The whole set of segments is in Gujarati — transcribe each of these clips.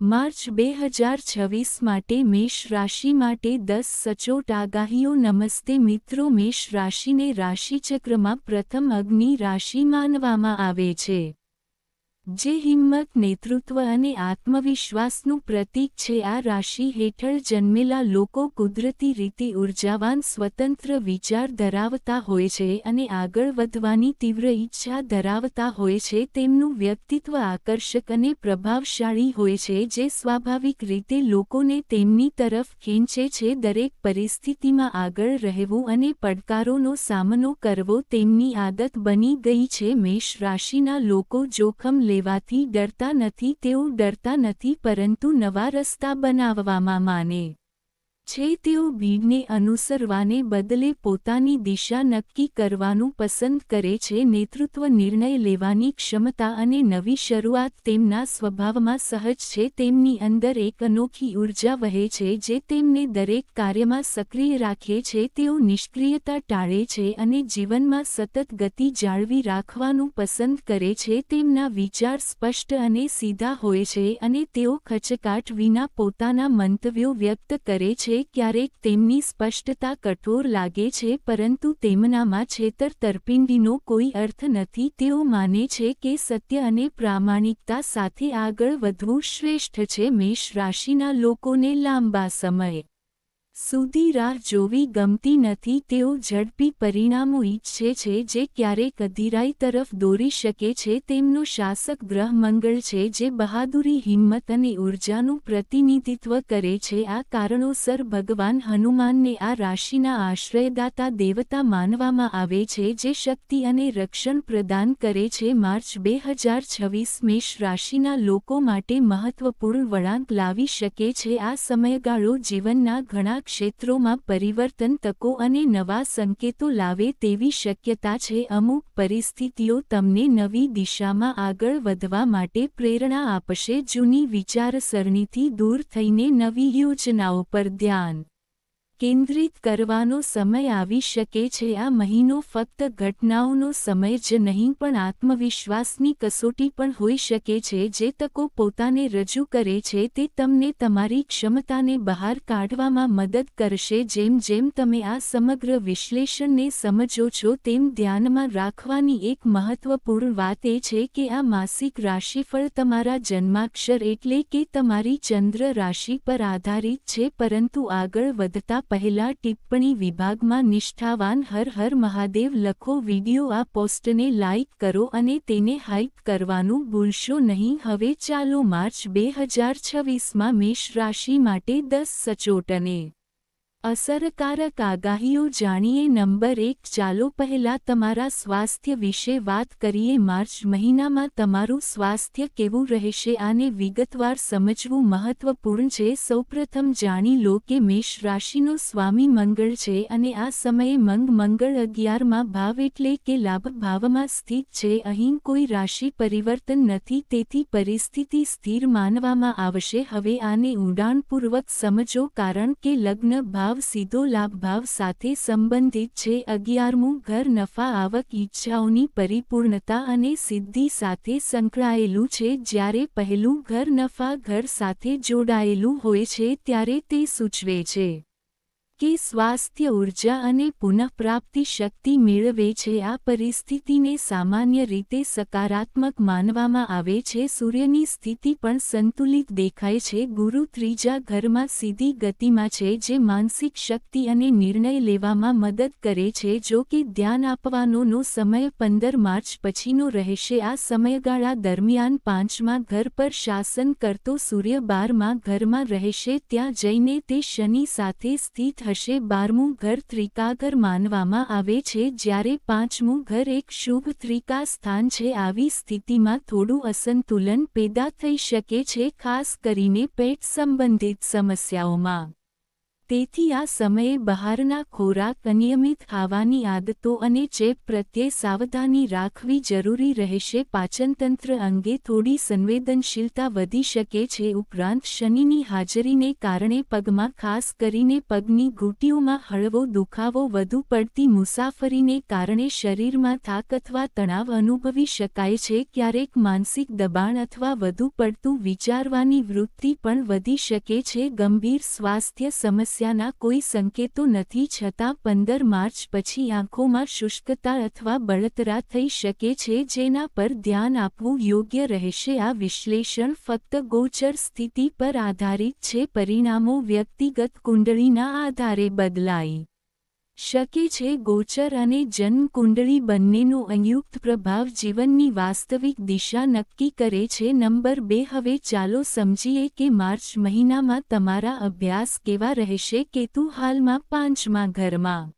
માર્ચ 2026 માટે મેષ રાશિ માટે 10 સચોટ આગાહીઓ। નમસ્તે મિત્રો, મેષ રાશિને રાશિચક્રમાં પ્રથમ અગ્નિ રાશિ માનવામાં આવે છે, જે હિંમત, નેતૃત્વ અને આત્મવિશ્વાસનું પ્રતીક છે। આ રાશિ હેઠળ જન્મેલા લોકો કુદરતી રીતે ઉર્જાવાન, સ્વતંત્ર વિચાર ધરાવતા હોય છે અને આગળ વધવાની તીવ્ર ઈચ્છા ધરાવતા હોય છે। તેમનું વ્યક્તિત્વ આકર્ષક અને પ્રભાવશાળી હોય છે, જે સ્વાભાવિક રીતે લોકોને તેમની તરફ ખેંચે છે। દરેક પરિસ્થિતિમાં આગળ રહેવું અને પડકારોનો સામનો કરવો તેમની આદત બની ગઈ છે। મેષ રાશિના લોકો જોખમ લેવાથી ડરતા નથી। તેઓ ડરતા નથી, પરંતુ નવા રસ્તા બનાવવામાં માને છે। તેઓ ભીડને અનુસરવાને બદલે પોતાની દિશા નક્કી કરવાનું પસંદ કરે છે। નેતૃત્વ, નિર્ણય લેવાની ક્ષમતા અને નવી શરૂઆત તેમના સ્વભાવમાં સહજ છે। તેમની અંદર એક અનોખી ઊર્જા વહે છે, જે તેમને દરેક કાર્યમાં સક્રિય રાખે છે। તેઓ નિષ્ક્રિયતા ટાળે છે અને જીવનમાં સતત ગતિ જાળવી રાખવાનું પસંદ કરે છે। તેમના વિચાર સ્પષ્ટ અને સીધા હોય છે અને તેઓ ખચકાટ વિના પોતાના મંતવ્યો વ્યક્ત કરે છે। ક્યારેક તેમની સ્પષ્ટતા કઠોર લાગે છે, પરંતુ તેમનામાં છેતરપિંડીનો કોઈ અર્થ નથી। તેઓ માને છે કે સત્ય અને પ્રામાણિકતા સાથે આગળ વધવું શ્રેષ્ઠ છે। મેષ રાશિના લોકોને લાંબા સમય સુધી રાહ જોવી ગમતી નથી। તેઓ ઝડપી પરિણામો ઈચ્છે છે, જે ક્યારેક અધીરાઈ તરફ દોરી શકે છે। તેમનો શાસક ગ્રહ મંગળ છે, જે બહાદુરી, હિંમત અને ઊર્જાનું પ્રતિનિધિત્વ કરે છે। આ કારણોસર ભગવાન હનુમાનને આ રાશિના આશ્રયદાતા દેવતા માનવામાં આવે છે, જે શક્તિ અને રક્ષણ પ્રદાન કરે છે। માર્ચ 2026 મેષ રાશિના લોકો માટે મહત્વપૂર્ણ વળાંક લાવી શકે છે। આ સમયગાળો જીવનના ઘણા ક્ષેત્રોમાં પરિવર્તન, તકો અને નવા સંકેતો લાવે તેવી શક્યતા છે। અમુક પરિસ્થિતિઓ તમને નવી દિશામાં આગળ વધવા માટે પ્રેરણા આપશે। જૂની વિચારસરણીથી દૂર થઈને નવી યોજનાઓ પર ધ્યાન કેન્દ્રિત કરવાનો સમય આવી શકે છે। આ મહિનો ફક્ત ઘટનાઓનો સમય જ નહીં, પણ આત્મવિશ્વાસની કસોટી પણ હોઈ શકે છે। જે તકો પોતાને રજૂ કરે છે, તે તમને તમારી ક્ષમતાને બહાર કાઢવામાં મદદ કરશે। જેમ જેમ તમે આ સમગ્ર વિશ્લેષણને સમજો છો, તેમ ધ્યાનમાં રાખવાની એક મહત્વપૂર્ણ વાત એ છે કે આ માસિક રાશિફળ તમારા જન્માક્ષર એટલે કે તમારી ચંદ્ર રાશિ પર આધારિત છે। પરંતુ આગળ વધતા પહેલા ટિપ્પણી વિભાગમાં નિષ્ઠાવાન હર હર મહાદેવ લખો। વિડિયો આ પોસ્ટને લાઇક કરો અને તેને હાઇપ કરવાનું ભૂલશો નહીં। હવે ચાલો માર્ચ 2026માં મેષ રાશિ માટે 10 સચોટ અને અસરકારક આગાહીઓ જાણીએ। નંબર 1, ચાલો પહેલા તમારા સ્વાસ્થ્ય વિશે વાત કરીએ। માર્ચ મહિનામાં તમારું સ્વાસ્થ્ય કેવું રહેશે, આને વિગતવાર સમજવું મહત્વપૂર્ણ છે। સૌપ્રથમ જાણી લો કે મેષ રાશિનો સ્વામી મંગળ છે અને આ સમયે મંગળ 11મા ભાવ એટલે કે લાભ ભાવમાં સ્થિત છે। અહીં કોઈ રાશિ પરિવર્તન નથી, તેથી પરિસ્થિતિ સ્થિર માનવામાં આવશે। હવે આને ઊંડાણપૂર્વક સમજો, કારણ કે લગ્ન ભાવ સીધો લાભ ભાવ સાથે સંબંધિત છે। 11મું ઘર નફા, આવક, ઈચ્છાઓની પરિપૂર્ણતા અને સિદ્ધિ સાથે સંકળાયેલું છે। જ્યારે પહેલું ઘર નફા ઘર સાથે જોડાયેલું હોય છે, ત્યારે તે સૂચવે છે કે સ્વાસ્થ્ય, ઉર્જા અને પુનઃપ્રાપ્તિ શક્તિ મેળવે છે। આ પરિસ્થિતિને સામાન્ય રીતે સકારાત્મક માનવામાં આવે છે। સૂર્યની સ્થિતિ પણ સંતુલિત દેખાય છે। ગુરુ ત્રીજા ઘરમાં સીધી ગતિમાં છે, જે માનસિક શક્તિ અને નિર્ણય લેવામાં મદદ કરે છે। જો કે ધ્યાન આપવાનો સમય 15 માર્ચ પછીનો રહેશે। આ સમયગાળા દરમિયાન 5મા ઘર પર શાસન કરતો સૂર્ય 12મા ઘરમાં રહેશે, ત્યાં જઈને તે શનિ સાથે સ્થિત હશે। 12મું ઘર ત્રિકાઘર માનવામાં આવે છે, જ્યારે 5મું ઘર એક શુભ ત્રિકા સ્થાન છે। આવી સ્થિતિમાં થોડું અસંતુલન પેદા થઈ શકે છે, ખાસ કરીને પેટ સંબંધિત સમસ્યાઓમાં। તેથી આ સમયે બહારના ખોરાક, અનિયમિત ખાવાની આદતો અને ચેપ પ્રત્યે સાવધાની રાખવી જરૂરી રહેશે. પાચનતંત્ર અંગે થોડી સંવેદનશીલતા વધી શકે છે. ઉપરાંત શનિની હાજરીને કારણે પગમાં, ખાસ કરીને પગની ઘૂંટીઓમાં હળવો દુખાવો, વધુ પડતી મુસાફરીને કારણે શરીરમાં થાક અથવા તણાવ અનુભવી શકાય છે. ક્યારેક માનસિક દબાણ અથવા વધુ પડતું વિચારવાની વૃત્તિ પણ વધી શકે છે. ગંભીર સ્વાસ્થ્ય સમસ્યાના કોઈ સંકેતો નથી, છતાં 15 માર્ચ પછી આંખોમાં શુષ્કતા અથવા બળતરા થઈ શકે છે, જેના પર ધ્યાન આપવું યોગ્ય રહેશે. આ વિશ્લેષણ ફક્ત ગોચર સ્થિતિ પર આધારિત છે. પરિણામો વ્યક્તિગત કુંડળીના આધારે બદલાઈ શકે છે. ગોચર અને જન્મ કુંડળી બંનેનો સંયુક્ત પ્રભાવ જીવનની વાસ્તવિક દિશા નક્કી કરે છે. નંબર 2, હવે ચાલો સમજીએ કે માર્ચ મહિનામાં તમારા અભ્યાસ કેવા રહેશે. કેતુ હાલમાં 5મા ઘરમાં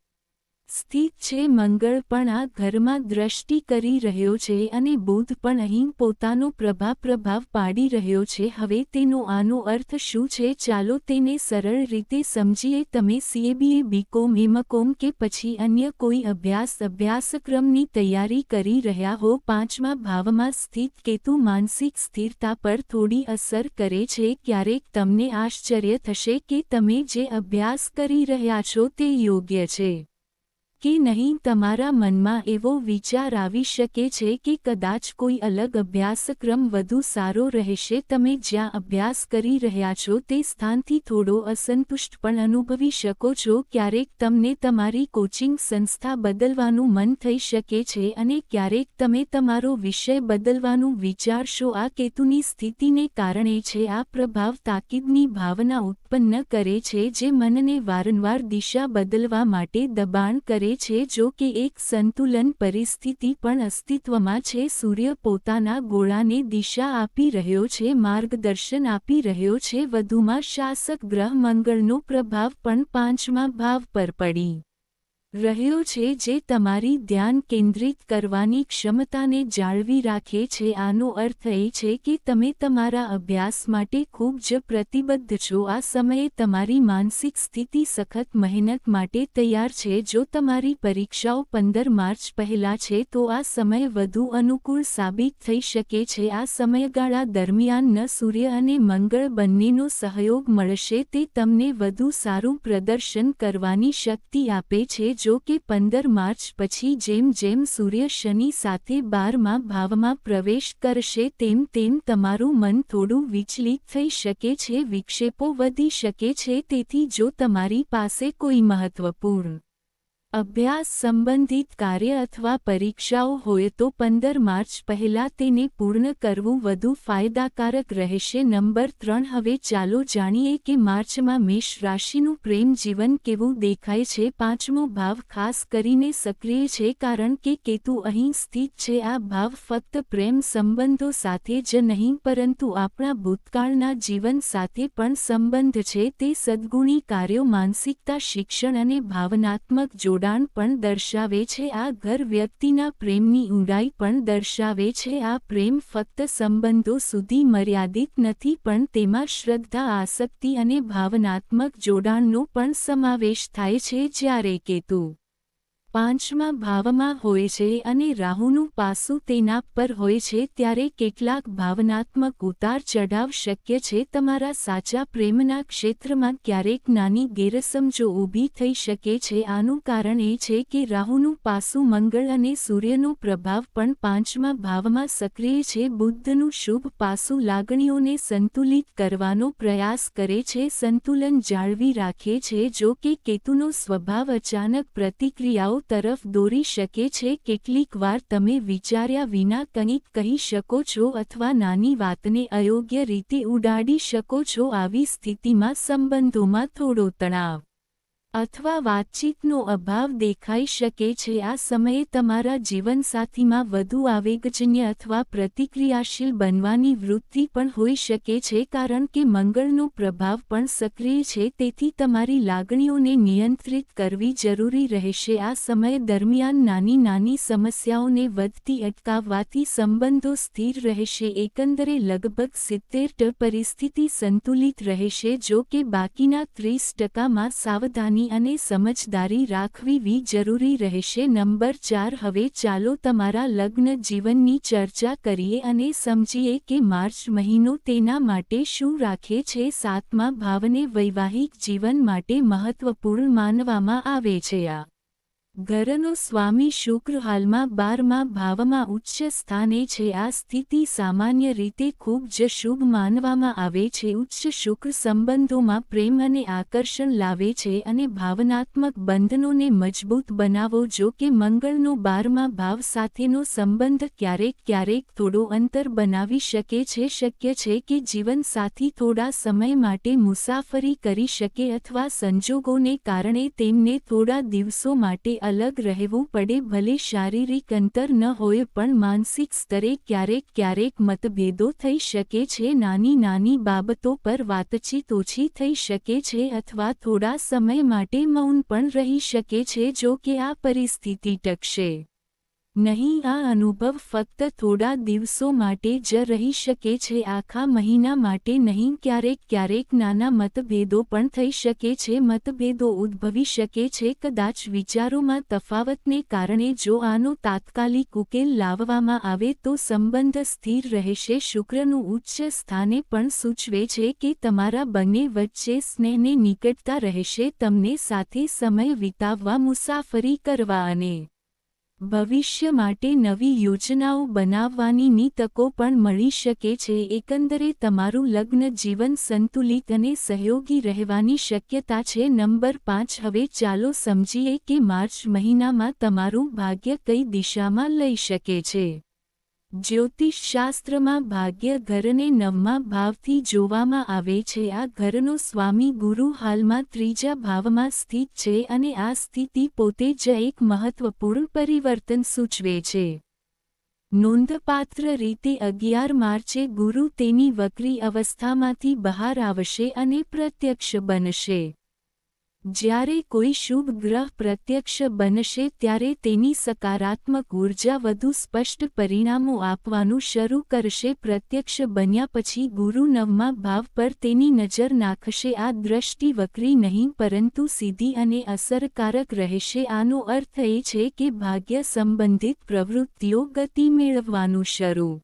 સ્થિત છે. મંગળ પણ આ ઘરમાં દ્રષ્ટિ કરી રહ્યો છે અને બુધ પણ અહીં પોતાનો પ્રભાવ પાડી રહ્યો છે. હવે આનો અર્થ શું છે? ચાલો તેને સરળ રીતે સમજીએ. તમે CA, BCom, MCom કે પછી અન્ય કોઈ અભ્યાસક્રમની તૈયારી કરી રહ્યા હો. 5મા ભાવમાં સ્થિત કેતુ માનસિક સ્થિરતા પર થોડી અસર કરે છે. ક્યારેક તમને આશ્ચર્ય થશે કે તમે જે અભ્યાસ કરી રહ્યા છો તે યોગ્ય છે કે નહીં. તમારા મનમાં એવો વિચાર આવી શકે છે કે કદાચ કોઈ અલગ અભ્યાસક્રમ વધુ સારો રહેશે. તમે જ્યાં અભ્યાસ કરી રહ્યા છો તે સ્થાનથી થોડો અસંતુષ્ટ પણ અનુભવી શકો છો. ક્યારેક તમને તમારી કોચિંગ સંસ્થા બદલવાનું મન થઈ શકે છે અને ક્યારેક તમે તમારો વિષય બદલવાનું વિચારશો. આ કેતુની સ્થિતિને કારણે છે. આ પ્રભાવ તાકીદની ભાવના ઉત્પન્ન કરે છે જે મનને વારંવાર દિશા બદલવા માટે દબાણ કરે છે. જો કે એક સંતુલન પરિસ્થિતિ પણ અસ્તિત્વમાં છે. સૂર્ય પોતાના ગોળાને દિશા આપી રહ્યો છે, માર્ગદર્શન આપી રહ્યો છે. વધુમાં શાસક ગ્રહ મંગળનો પ્રભાવ પણ 5મા ભાવ પર પડી રહ્યો છે, જે તમારી ધ્યાન કેન્દ્રિત કરવાની ક્ષમતાને જાળવી રાખે છે. આનો અર્થ એ છે કે તમે તમારા અભ્યાસ માટે ખૂબ જ પ્રતિબદ્ધ છો. આ સમયે તમારી માનસિક સ્થિતિ સખત મહેનત માટે તૈયાર છે. જો તમારી પરીક્ષાઓ 15 માર્ચ પહેલા છે તો આ સમય વધુ અનુકૂળ સાબિત થઈ શકે છે. આ સમયગાળા દરમિયાન સૂર્ય અને મંગળ બંનેનો સહયોગ મળશે. તે તમને વધુ સારું પ્રદર્શન કરવાની શક્તિ આપે છે. જો કે 15 માર્ચ પછી જેમ જેમ સૂર્ય શનિ સાથે 12મા ભાવમાં પ્રવેશ કરશે તેમ તમારું મન થોડું વિચલિત થઈ શકે છે. વિક્ષેપો વધી શકે છે. તેથી જો તમારી પાસે કોઈ મહત્વપૂર્ણ અભ્યાસ સંબંધિત કાર્ય અથવા પરીક્ષાઓ હોય તો 15 માર્ચ પહેલાં તેને પૂર્ણ કરવું વધુ ફાયદાકારક રહેશે. નંબર 3, હવે ચાલો જાણીએ કે માર્ચમાં મેષ રાશિનું પ્રેમ જીવન કેવું દેખાય છે. 5મો ભાવ ખાસ કરીને સક્રિય છે કારણ કે કેતુ અહીં સ્થિત છે. આ ભાવ ફક્ત પ્રેમ સંબંધો સાથે જ નહીં પરંતુ આપણા ભૂતકાળના જીવન સાથે પણ સંબંધ છે. તે સદ્ગુણી કાર્યો, માનસિકતા, શિક્ષણ અને ભાવનાત્મક જોડાણ પણ દર્શાવે છે. આ ઘર વ્યક્તિના પ્રેમની ઊંડાઈ પણ દર્શાવે છે. આ પ્રેમ ફક્ત સંબંધો સુધી મર્યાદિત નથી પણ તેમાં શ્રદ્ધા, આસક્તિ અને ભાવનાત્મક જોડાણનો પણ સમાવેશ થાય છે. જ્યારે કેતુ 5મા ભાવમાં હોય છે અને રાહુનું પાસું તેના પર હોય છે ત્યારે કેટલાક ભાવનાત્મક ઉતાર ચઢાવ શક્ય છે. તમારા સાચા પ્રેમના ક્ષેત્રમાં ક્યારેક નાની ગેરસમજો ઊભી થઈ શકે છે. આનું કારણ એ છે કે રાહુનું પાસું મંગળ અને સૂર્યનો પ્રભાવ પણ 5મા ભાવમાં સક્રિય છે. બુધનું શુભ પાસું લાગણીઓને સંતુલિત કરવાનો પ્રયાસ કરે છે, સંતુલન જાળવી રાખે છે. જો કે કેતુનો સ્વભાવ અચાનક પ્રતિક્રિયાઓ તરફ દોરી શકે છે. કેટલીક વાર તમે વિચાર્યા વિના કંઈક કહી શકો છો અથવા નાની વાતને અયોગ્ય રીતે ઉડાડી શકો છો. આવી સ્થિતિમાં સંબંધોમાં થોડો તણાવ અથવા વાતચીતનો અભાવ દેખાઈ શકે છે. આ સમયે તમારા જીવનસાથીમાં વધુ આવેગજન્ય અથવા પ્રતિક્રિયાશીલ બનવાની વૃત્તિ પણ હોઈ શકે છે કારણ કે મંગળનો પ્રભાવ પણ સક્રિય છે. તેથી તમારી લાગણીઓને નિયંત્રિત કરવી જરૂરી રહેશે. આ સમય દરમિયાન નાની નાની સમસ્યાઓને વધતી અટકાવવાથી સંબંધો સ્થિર રહેશે. એકંદરે લગભગ 70% પરિસ્થિતિ સંતુલિત રહેશે. જો કે બાકીના 30%માં સાવધાની અને સમજદારી રાખવી જરૂરી રહેશે. નંબર 4. હવે ચાલો તમારા લગ્ન જીવનની ચર્ચા કરીએ અને સમજીએ કે માર્ચ મહિનો તેના માટે શું રાખે છે. 7મા ભાવને વૈવાહિક જીવન માટે મહત્વપૂર્ણ માનવામાં આવે છે. આ ઘરનો સ્વામી શુક્ર હાલમાં 12મા ભાવમાં ઉચ્ચ સ્થાને છે. આ સ્થિતિ સામાન્ય રીતે ખૂબ જ શુભ માનવામાં આવે છે. ઉચ્ચ શુક્ર સંબંધોમાં પ્રેમ અને આકર્ષણ લાવે છે અને ભાવનાત્મક બંધનોને મજબૂત બનાવો. જો કે મંગળનો 12મા ભાવ સાથેનો સંબંધ ક્યારેક થોડો અંતર બનાવી શકે છે. શક્ય છે કે જીવનસાથી થોડા સમય માટે મુસાફરી કરી શકે અથવા સંજોગોને કારણે તેમને થોડા દિવસો માટે અલગ રહેવું પડે. ભલે શારીરિક અંતર ન હોય પણ માનસિક સ્તરે ક્યારેક મતભેદો થઈ શકે છે. નાની બાબતો પર વાતચીત ઓછી થઈ શકે છે અથવા થોડા સમય માટે મૌન પણ રહી શકે છે. જો કે આ પરિસ્થિતિ ટકશે નહીં. આ અનુભવ ફક્ત થોડા દિવસો માટે જ રહી શકે છે, આખા મહિના માટે નહીં. ક્યારેક નાના મતભેદો પણ થઈ શકે છે. મતભેદો ઉદ્ભવી શકે છે કદાચ વિચારોમાં તફાવતને કારણે. જો આનો તાત્કાલિક ઉકેલ લાવવામાં આવે તો સંબંધ સ્થિર રહેશે. શુક્રનું ઉચ્ચ સ્થાને પણ સૂચવે છે કે તમારા બંને વચ્ચે સ્નેહને નિકટતા રહેશે. તમને સાથે સમય વિતાવવા, મુસાફરી કરવા અને ભવિષ્ય માટે નવી યોજનાઓ બનાવવાની તકો પણ મળી શકે છે. એકંદરે તમારું લગ્ન જીવન સંતુલિત અને સહયોગી રહેવાની શક્યતા છે. નંબર 5. હવે ચાલો સમજીએ કે માર્ચ મહિનામાં તમારું ભાગ્ય કઈ દિશામાં લઈ શકે છે. જ્યોતિષશાસ્ત્રમાં ભાગ્ય ઘરને 9મા ભાવથી જોવામાં આવે છે. આ ઘરનો સ્વામી ગુરુ હાલમાં 3જા ભાવમાં સ્થિત છે અને આ સ્થિતિ પોતે જ એક મહત્વપૂર્ણ પરિવર્તન સૂચવે છે. નોંધપાત્ર રીતે 11 માર્ચે ગુરુ તેની વક્રી અવસ્થામાંથી બહાર આવશે અને પ્રત્યક્ષ બનશે. જ્યારે કોઈ શુભ ગ્રહ પ્રત્યક્ષ બનશે ત્યારે તેની સકારાત્મક ઉર્જા વધુ સ્પષ્ટ પરિણામો આપવાનું શરૂ કરશે. પ્રત્યક્ષ બન્યા પછી ગુરુ 9મા ભાવ પર તેની નજર નાખશે. આ દ્રષ્ટિ વક્રી નહીં પરંતુ સીધી અને અસરકારક રહેશે. આનો અર્થ એ છે કે ભાગ્ય સંબંધિત પ્રવૃત્તિઓ ગતિ મેળવવાનું શરૂ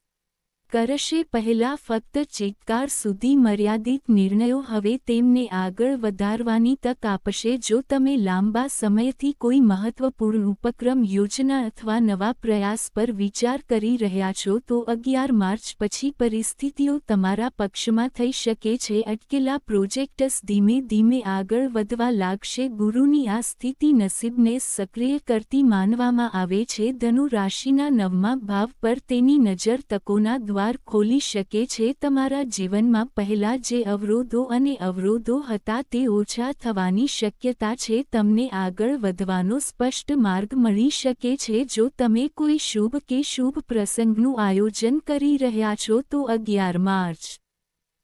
કરશે. પહેલાં ફક્ત ચિત્કાર સુધી મર્યાદિત નિર્ણયો હવે તેમને આગળ વધારવાની તક આપશે. જો તમે લાંબા સમયથી કોઈ મહત્વપૂર્ણ ઉપક્રમ, યોજના અથવા નવા પ્રયાસ પર વિચાર કરી રહ્યા છો તો 11 માર્ચ પછી પરિસ્થિતિઓ તમારા પક્ષમાં થઈ શકે છે. અટકેલા પ્રોજેક્ટ્સ ધીમે આગળ વધવા લાગશે. ગુરુની આ સ્થિતિ નસીબને સક્રિય કરતી માનવામાં આવે છે. ધનુ રાશિના 9મા ભાવ પર તેની નજર તકોના દ્વાર ખોલી શકે છે. તમારા જીવનમાં પહેલા જે અવરોધો હતા તે ઓછા થવાની શક્યતા છે. તમને આગળ વધવાનો સ્પષ્ટ માર્ગ મળી શકે છે. જો તમે કોઈ શુભ પ્રસંગનું આયોજન કરી રહ્યા છો તો 11 માર્ચ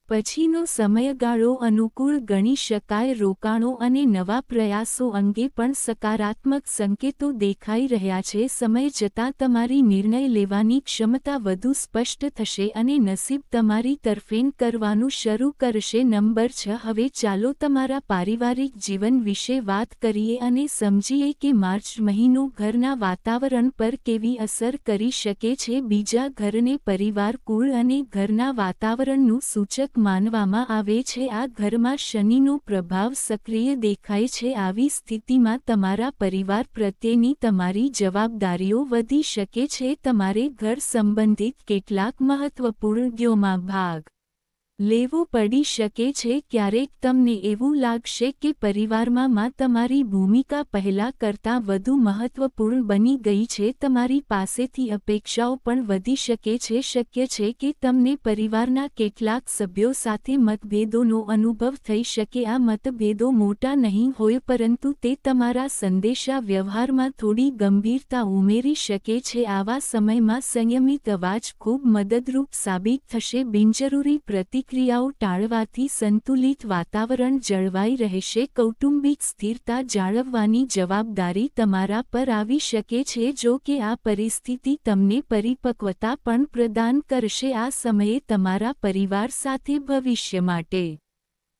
પછીનો સમયગાળો અનુકૂળ ગણી શકાય. રોકાણો અને નવા પ્રયાસો અંગે પણ સકારાત્મક સંકેતો દેખાઈ રહ્યા છે. સમય જતાં તમારી નિર્ણય લેવાની ક્ષમતા વધુ સ્પષ્ટ થશે અને નસીબ તમારી તરફેણ કરવાનું શરૂ કરશે. નંબર 6. હવે ચાલો તમારા પારિવારિક જીવન વિશે વાત કરીએ અને સમજીએ કે માર્ચ મહિનો ઘરના વાતાવરણ પર કેવી અસર કરી શકે છે. બીજા ઘરને પરિવાર, કુળ અને ઘરના વાતાવરણનું સૂચક માનવામાં આવે છે. આ ઘરમાં શનિનો પ્રભાવ સક્રિય દેખાય છે. આવી સ્થિતિમાં તમારા પરિવાર પ્રત્યેની તમારી જવાબદારીઓ વધી શકે છે. તમારે ઘર સંબંધિત કેટલાક મહત્વપૂર્ણ કામોમાં ભાગ લેવો પડી શકે છે। ક્યારેક તમને એવું લાગશે કે પરિવારમાં તમારી ભૂમિકા પહેલા કરતાં વધુ મહત્વપૂર્ણ બની ગઈ છે। તમારી પાસેથી અપેક્ષાઓ પણ વધી શકે છે। શક્ય છે કે તમને પરિવારના કેટલાક સભ્યો સાથે મતભેદોનો અનુભવ થઈ શકે। આ મતભેદો મોટા નહીં હોય પરંતુ તે તમારા સંદેશા વ્યવહારમાં થોડી ગંભીરતા ઉમેરી શકે છે। આવા સમયમાં સંયમિત અવાજ ખૂબ મદદરૂપ સાબિત થશે। બિનજરૂરી પ્રતિક્રિયાઓ ટાળવાથી સંતુલિત વાતાવરણ જળવાઈ રહેશે। કૌટુંબિક સ્થિરતા જાળવવાની જવાબદારી તમારા પર આવી શકે છે। જો કે આ પરિસ્થિતિ તમને પરિપક્વતા પણ પ્રદાન કરશે। આ સમયે તમારા પરિવાર સાથે ભવિષ્ય માટે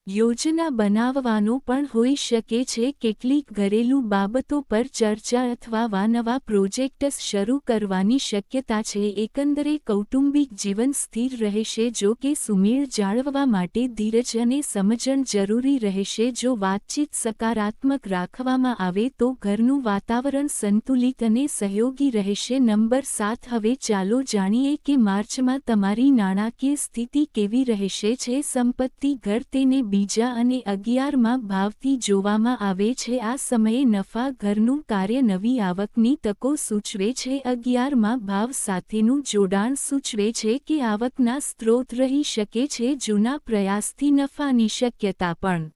યોજના બનાવવાનો પણ હોઈ શકે છે। કેટલીક ઘરેલું બાબતો પર ચર્ચા અથવા નવા પ્રોજેક્ટ્સ શરૂ કરવાની શક્યતા છે। એકંદરે કૌટુંબિક જીવન સ્થિર રહેશે। જો કે સુમેળ જાળવવા માટે ધીરજ અને સમજણ જરૂરી રહેશે। જો વાતચીત સકારાત્મક રાખવામાં આવે તો ઘરનું વાતાવરણ સંતુલિત અને સહયોગી રહેશે। નંબર 7 હવે ચાલો જાણીએ કે માર્ચમાં તમારી નાણાકીય સ્થિતિ કેવી રહેશે છે। સંપત્તિ ઘર તેને બીજા અને 11મા ભાવથી જોવામાં આવે છે। આ સમયે નફા ઘરનું કાર્ય નવી આવકની તકો સૂચવે છે। 11મા ભાવ સાથેનું જોડાણ સૂચવે છે કે આવકના સ્ત્રોત રહી શકે છે। જૂના પ્રયાસથી નફાની શક્યતા પણ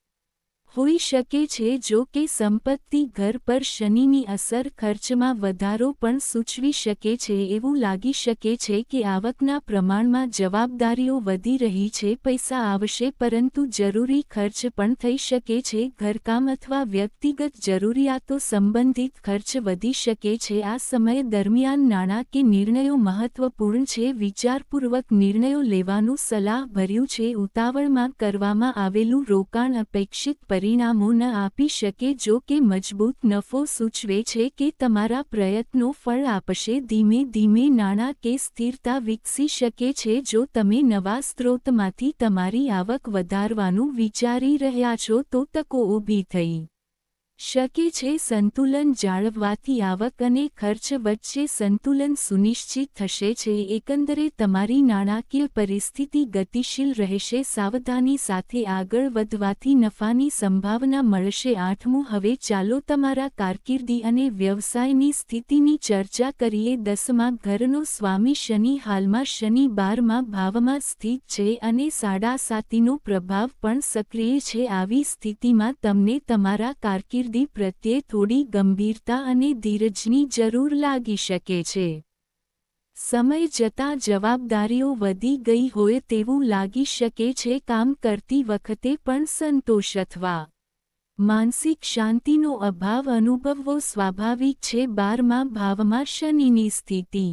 હોઈ શકે છે। જો કે સંપત્તિ ઘર પર શનિની અસર ખર્ચમાં વધારો પણ સૂચવી શકે છે। એવું લાગી શકે છે કે આવકના પ્રમાણમાં જવાબદારીઓ વધી રહી છે। પૈસા આવશે પરંતુ જરૂરી ખર્ચ પણ થઈ શકે છે। ઘરકામ અથવા વ્યક્તિગત જરૂરિયાતો સંબંધિત ખર્ચ વધી શકે છે। આ સમય દરમિયાન નાણાકીય નિર્ણયો મહત્વપૂર્ણ છે। વિચારપૂર્વક નિર્ણયો લેવાનું સલાહભર્યું છે। ઉતાવળમાં કરવામાં આવેલું રોકાણ અપેક્ષિત પરિણામો ન આપી શકે। જો કે મજબૂત નફો સૂચવે છે કે તમારા પ્રયત્નો ફળ આપશે। ધીમે ધીમે નાણાકીય સ્થિરતા વિકસી શકે છે। જો તમે નવા સ્ત્રોતમાંથી તમારી આવક વધારવાનું વિચારી રહ્યા છો તો તકો ઊભી થઈ શકે છે। સંતુલન જાળવવાથી આવક અને ખર્ચ વચ્ચે સંતુલન સુનિશ્ચિત થશે છે। એકંદરે તમારી નાણાકીય પરિસ્થિતિ ગતિશીલ રહેશે। સાવધાની સાથે આગળ વધવાથી નફાની સંભાવના મળશે। 8મું હવે ચાલો તમારા કારકિર્દી અને વ્યવસાયની સ્થિતિની ચર્ચા કરીએ। 10મા ઘરનો સ્વામી શનિ હાલમાં શનિ 12મા ભાવમાં સ્થિત છે અને 7.5નો પ્રભાવ પણ સક્રિય છે। આવી સ્થિતિમાં તમને તમારા કારકિર્દી પ્રત્યે થોડી ગંભીરતા અને ધીરજની જરૂર લાગી શકે છે। સમય જતાં જવાબદારીઓ વધી ગઈ હોય તેવું લાગી શકે છે। કામ કરતી વખતે પણ સંતોષ અથવા માનસિક શાંતિનો અભાવ અનુભવવો સ્વાભાવિક છે। 12મા ભાવમાં શનિની સ્થિતિ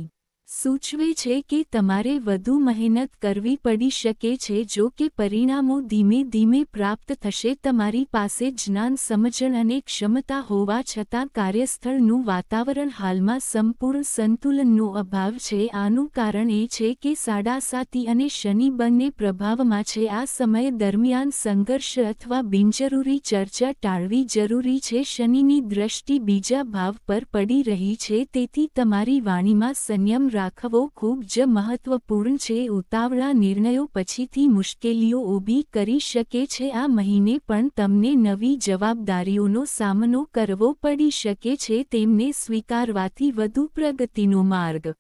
સૂચવે છે કે તમારે વધુ મહેનત કરવી પડી શકે છે। જો કે પરિણામો ધીમે ધીમે પ્રાપ્ત થશે। તમારી પાસે જ્ઞાન સમજણ અને ક્ષમતા હોવા છતાં કાર્યસ્થળનું વાતાવરણ હાલમાં સંપૂર્ણ સંતુલનનો અભાવ છે। આનું કારણ એ છે કે 7.5 અને શનિ બંને પ્રભાવમાં છે। આ સમય દરમિયાન સંઘર્ષ અથવા બિનજરૂરી ચર્ચા ટાળવી જરૂરી છે। શનિની દ્રષ્ટિ બીજા ભાવ પર પડી રહી છે તેથી તમારી વાણીમાં સંયમ રાખવો ખૂબ જ મહત્વપૂર્ણ છે। ઉતાવળા નિર્ણયો પછીથી મુશ્કેલીઓ ઊભી કરી શકે છે। આ મહિને પણ તમને નવી જવાબદારીઓનો સામનો કરવો પડી શકે છે। તેમને સ્વીકારવાથી વધુ પ્રગતિનો માર્ગ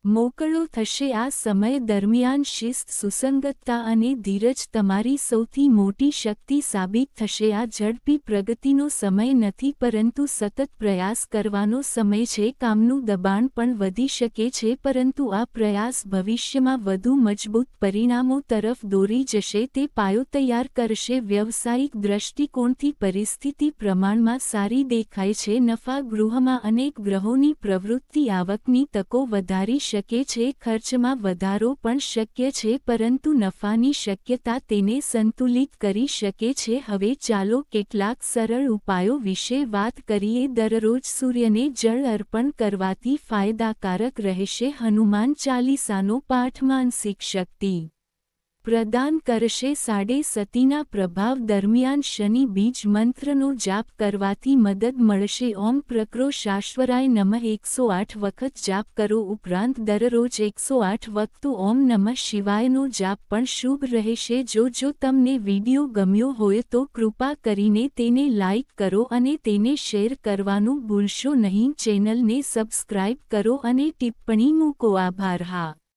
મોકળો થશે। આ સમય દરમિયાન શિસ્ત સુસંગતતા અને ધીરજ તમારી સૌથી મોટી શક્તિ સાબિત થશે। આ ઝડપી પ્રગતિનો સમય નથી પરંતુ સતત પ્રયાસ કરવાનો સમય છે। કામનું દબાણ પણ વધી શકે છે પરંતુ આ પ્રયાસ ભવિષ્યમાં વધુ મજબૂત પરિણામો તરફ દોરી જશે। તે પાયો તૈયાર કરશે। વ્યવસાયિક દૃષ્ટિકોણથી પરિસ્થિતિ પ્રમાણમાં સારી દેખાય છે। નફા ગૃહમાં અનેક ગ્રહોની પ્રવૃત્તિ આવકની તકો વધારી શકે છે। ખર્ચમાં વધારો પણ શક્ય છે પરંતુ નફાની શક્યતા તેને સંતુલિત કરી શકે છે। હવે ચાલો કેટલાક સરળ ઉપાયો વિશે વાત કરીએ। દરરોજ સૂર્યને જળ અર્પણ કરવાથી ફાયદાકારક રહેશે। હનુમાન ચાલીસાનો પાઠ માનસિક શક્તિ પ્રદાન કરશે. સાડે સતીના પ્રભાવ દરમિયાન શનિ બીજ મંત્રનો જાપ કરવાથી મદદ મળશે. ઓમ પ્રક્રોશાશ્વરાય નમઃ 108 વખત જાપ કરો. ઉપરાંત દરરોજ 108 વખત ઓમ નમઃ શિવાયનો જાપ પણ શુભ રહેશે. જો તમને વિડીયો ગમ્યો હોય તો કૃપા કરીને તેને લાઇક કરો અને તેને શેર કરવાનું ભૂલશો નહીં. ચેનલને સબસ્ક્રાઇબ કરો અને ટિપ્પણી મૂકો. આભાર. હા.